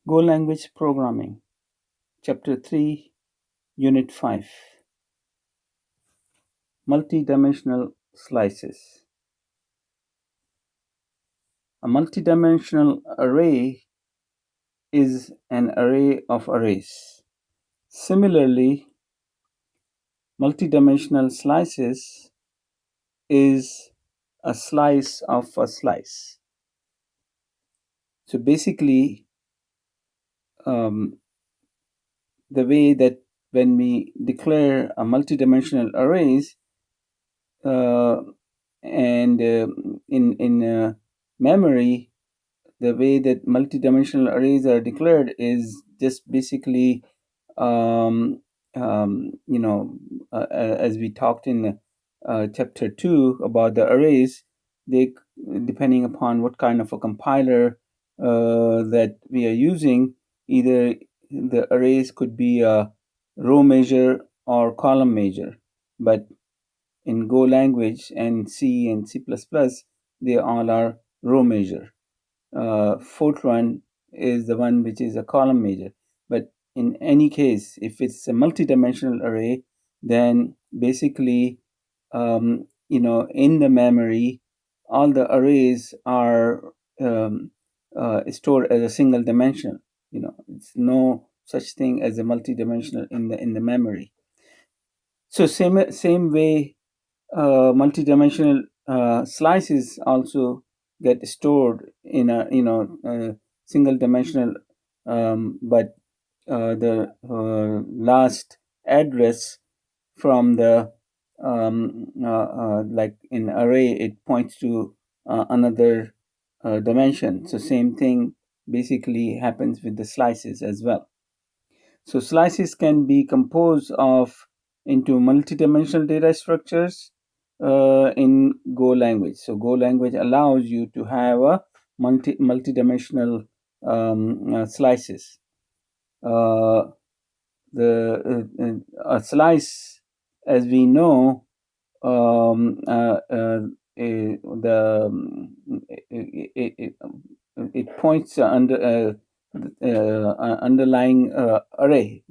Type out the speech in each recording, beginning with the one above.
Go Language Programming, Chapter 3, Unit 5, Multidimensional Slices. A multidimensional array is an array of arrays. Similarly, multidimensional slices is a slice of a slice. So basically, the way that when we declare a multidimensional arrays, and in memory, the way that multidimensional arrays are declared is just basically, um, you know, as we talked in chapter 2 about the arrays, they, depending upon what kind of a compiler that we are using, either the arrays could be a row measure or column measure. But in Go language and C and C++, they all are row measure. Fortran is the one which is a column measure. But in any case, if it's a multidimensional array, then basically, in the memory, all the arrays are stored as a single dimension. It's no such thing as a multidimensional in the memory. So same way, multidimensional slices also get stored in a single dimensional, but the last address from the like in array, it points to another dimension. So same thing basically happens with the slices as well. So slices can be composed of into multidimensional data structures in Go language. So Go language allows you to have a multidimensional slices. A slice, as we know, it points under underlying array.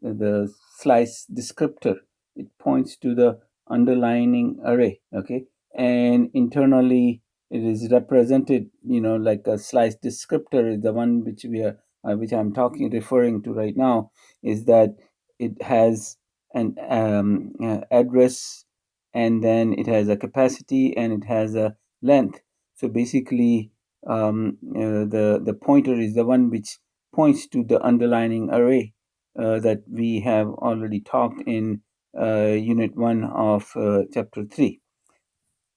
The slice descriptor, it points to the underlying array. Okay, and internally it is represented, like a slice descriptor is the one which which I'm referring to right now, is that it has an address, and then it has a capacity, and it has a length. So basically, the pointer is the one which points to the underlying array that we have already talked in Unit 1 of Chapter 3.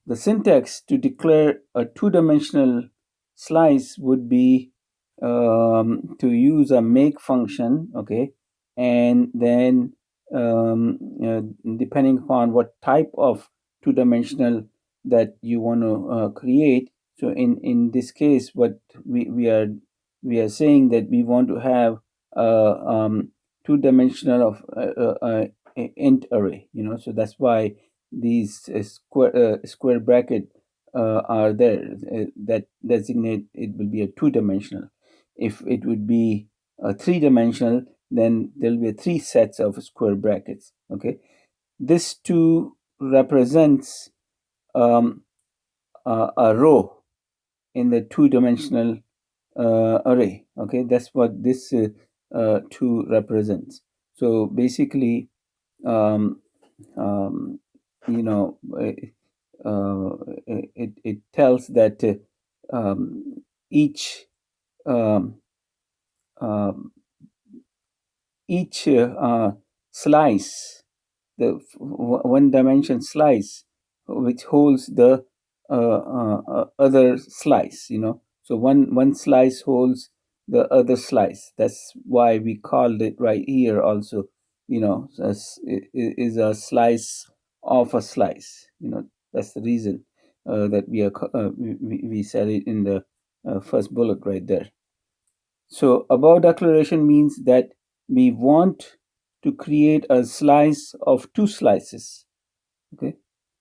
The syntax to declare a two-dimensional slice would be to use a make function, okay, and then depending upon what type of two-dimensional that you want to create. So in this case, what we are saying that we want to have two-dimensional of int array. So that's why these square bracket are there that designate it will be a two-dimensional. If it would be a three-dimensional, then there'll be three sets of square brackets. Okay, this two represents a row in the two-dimensional array. Okay, that's what this two represents. So basically, you know, it tells that each each slice, the one dimension slice, which holds the other slice. So one slice holds the other slice. That's why we called it right here also, is a slice of a slice. That's the reason that we said it in the first bullet right there. So above declaration means that we want to create a slice of two slices. Okay,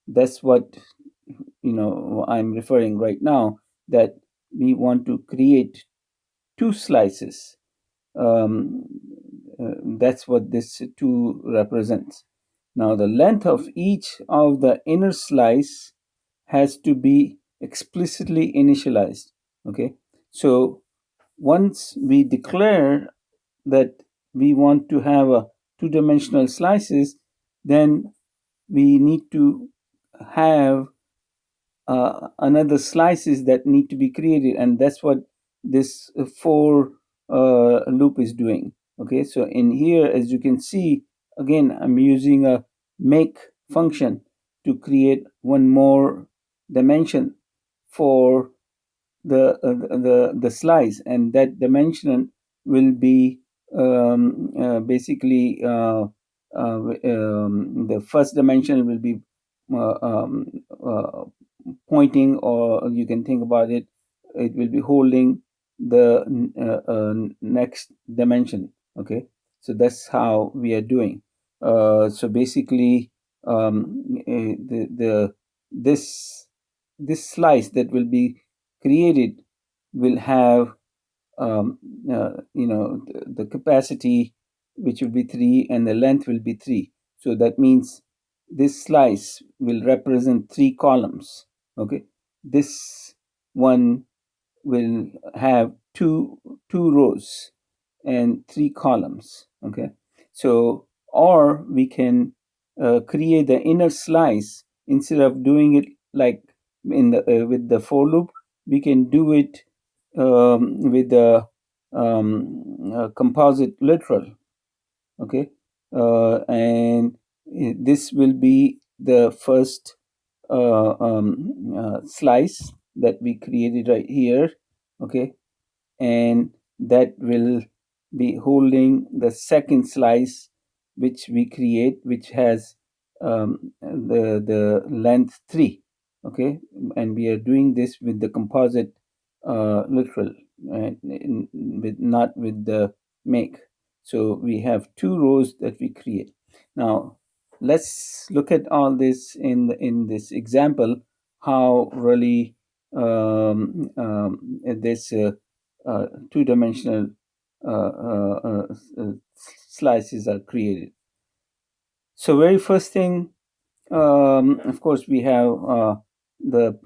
that's what I'm referring right now, that we want to create two slices. Um, that's what this 2 represents. Now, the length of each of the inner slice has to be explicitly initialized. Okay, so once we declare that we want to have a two-dimensional slices, then we need to have another slices that need to be created, and that's what this for loop is doing. Okay, so in here, as you can see, again, I'm using a make function to create one more dimension for the slice, and that dimension will be basically the first dimension will be uh, um, uh, pointing, or you can think about it, it will be holding the next dimension. Okay, so that's how we are doing. So basically, the this this slice that will be created will have um, the capacity, which will be 3, and the length will be 3. So that means this slice will represent 3 columns. Okay, this one will have two rows and 3 columns. Okay, so or we can create the inner slice. Instead of doing it like in the with the for loop, we can do it with the composite literal. Okay, and this will be the first slice that we created right here. Okay, and that will be holding the second slice which we create, which has the length 3. Okay, and we are doing this with the composite literal, with not with the make. So we have 2 rows that we create. Now let's look at all this in this example, how really this two-dimensional uh, uh, uh, uh, slices are created. So very first thing, of course, we have the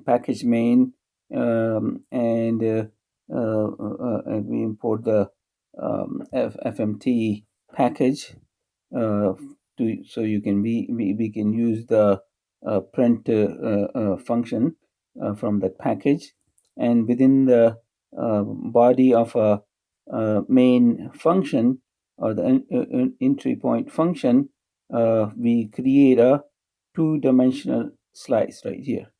package main, and we import the FMT package uh, so you can we can use the print function from that package, and within the body of a main function, or the entry point function, we create a two-dimensional slice right here.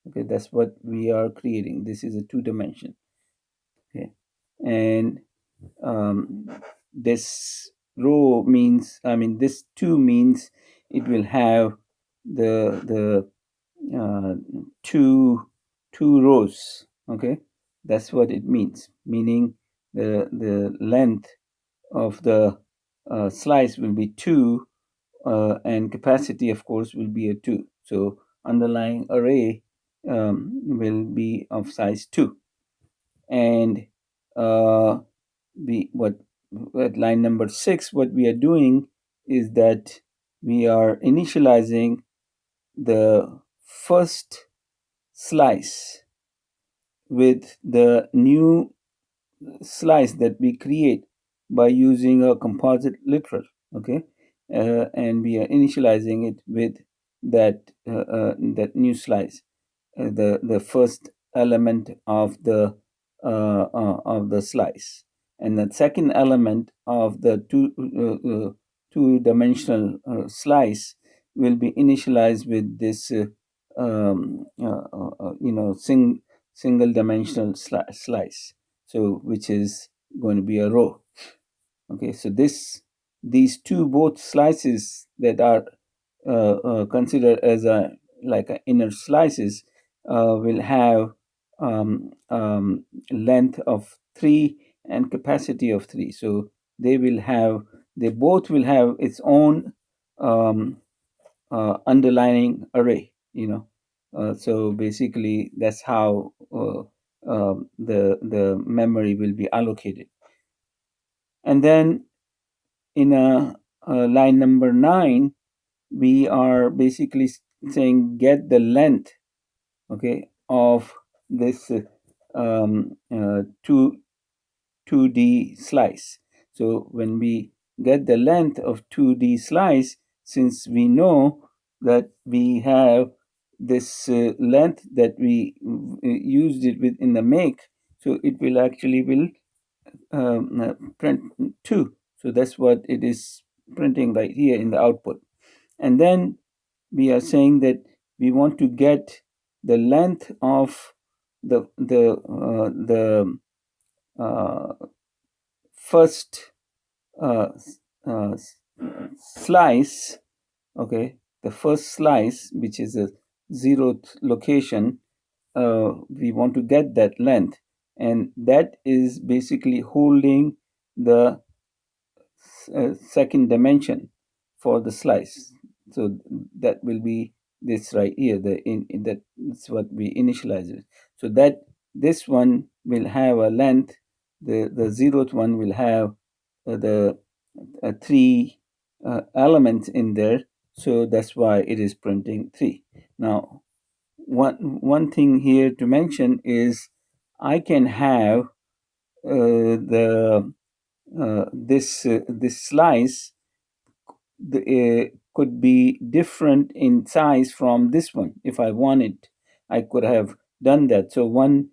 Okay, that's what we are creating. This is a two-dimension. Okay, and um, this row means, I mean, this two means it will have the uh, two two rows. Okay, that's what it means. Meaning the length of the slice will be 2, and capacity, of course, will be a 2. So underlying array will be of size 2. And uh, what at line number 6, what we are doing is that we are initializing the first slice with the new slice that we create by using a composite literal. Okay, and we are initializing it with that new slice, the first element of the slice, and the second element of the two-dimensional slice will be initialized with this single dimensional slice, so which is going to be a row. Okay, so these two both slices that are considered as a like a inner slices will have length of 3 and capacity of 3. So they both will have its own um, underlining array. So basically that's how the memory will be allocated. And then in line number 9, we are basically saying get the length, okay, of this 2D slice. So when we get the length of 2D slice, since we know that we have this length that we used it with in the make, so it will actually will print 2. So that's what it is printing right here in the output. And then we are saying that we want to get the length of the uh, first uh, uh, slice, okay, the first slice, which is a zeroth location. We want to get that length, and that is basically holding the second dimension for the slice. So that will be this right here. That's what we initialize it. So that this one will have a length. The zeroth one will have the three elements in there. So that's why it is printing 3. Now, one thing here to mention is I can have the this slice could be different in size from this one. If I wanted, I could have done that. So one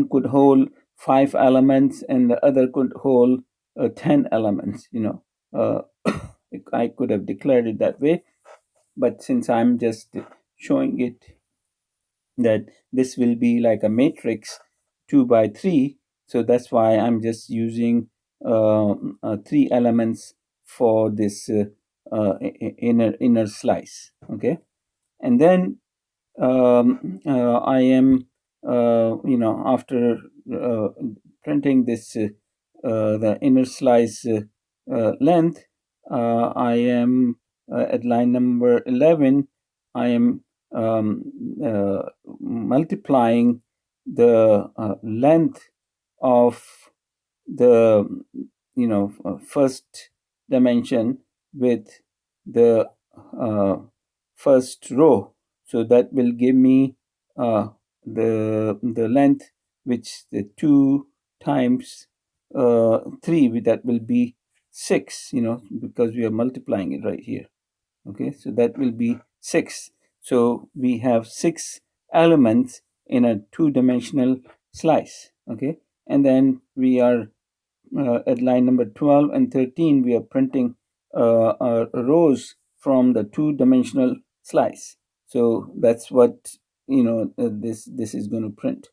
could hold 5 elements, and the other could hold 10 elements. uh, I could have declared it that way, but since I'm just showing it that this will be like a matrix 2 by 3, so that's why I'm just using 3 elements for this inner slice. Okay, and then I am after uh, printing this the inner slice length, I am at line number 11. I am multiplying the length of the first dimension with the uh, first row, so that will give me the length, which the 2 times 3, that will be 6, because we are multiplying it right here. Okay, so that will be 6. So we have 6 elements in a 2-dimensional slice. Okay, and then we are at line number 12 and 13, we are printing rows from the 2-dimensional slice. So that's what this is going to print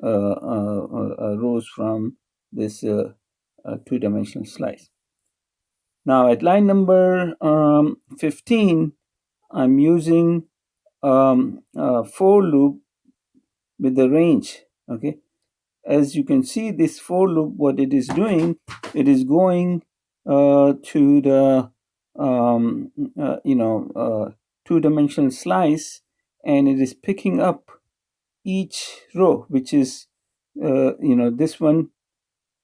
rows from this 2-dimensional slice. Now at line number 15, I'm using for loop with the range. Okay, as you can see, this for loop, what it is doing, it is going to the 2-dimensional slice, and it is picking up each row, which is this one,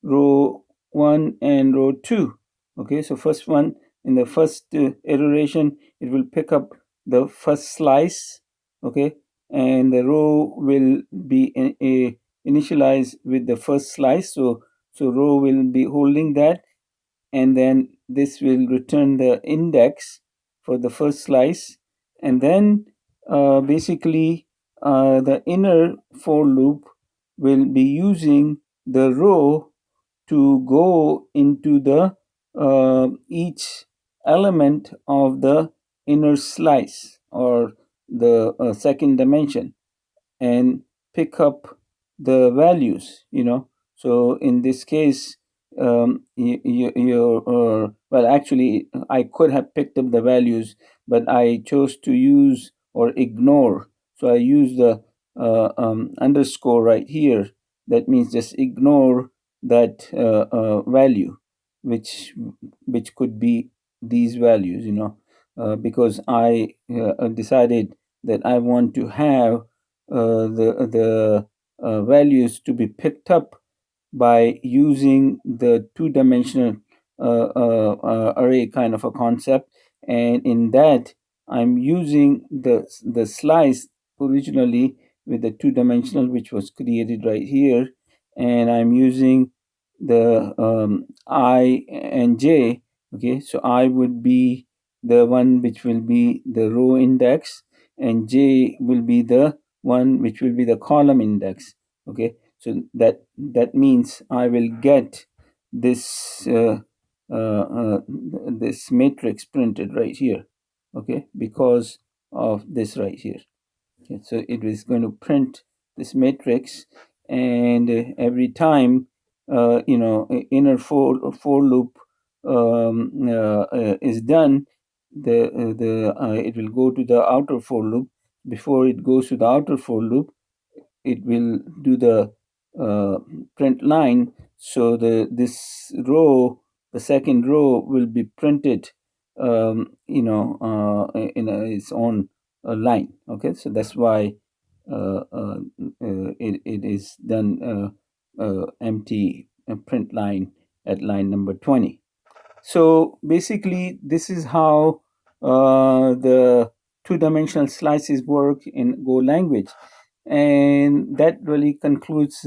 row 1 and row 2. Okay, so first one, in the first iteration, it will pick up the first slice. Okay, and the row will be initialized with the first slice. So row will be holding that, and then this will return the index for the first slice, and then basically the inner for loop will be using the row to go into the each element of the inner slice, or the second dimension, and pick up the values. So in this case, well, actually I could have picked up the values, but I chose to use or ignore. So I use the underscore right here. That means just ignore that value, which could be these values, because I decided that I want to have the values to be picked up by using the two-dimensional array kind of a concept. And in that, I'm using the slice originally with the two-dimensional, which was created right here, and I'm using the I and J. Okay, so I would be the one which will be the row index, and J will be the one which will be the column index. Okay, so that means I will get this this matrix printed right here. Okay, because of this right here. Okay, so it is going to print this matrix, and every time inner for loop is done, the it will go to the outer for loop. Before it goes to the outer for loop, it will do the uh, print line. So this row, the second row, will be printed in its own line. Okay, so that's why it is done empty print line at line number 20. So basically, this is how the two-dimensional slices work in Go language, and that really concludes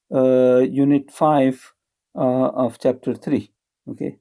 Unit 5 of Chapter 3. Okay.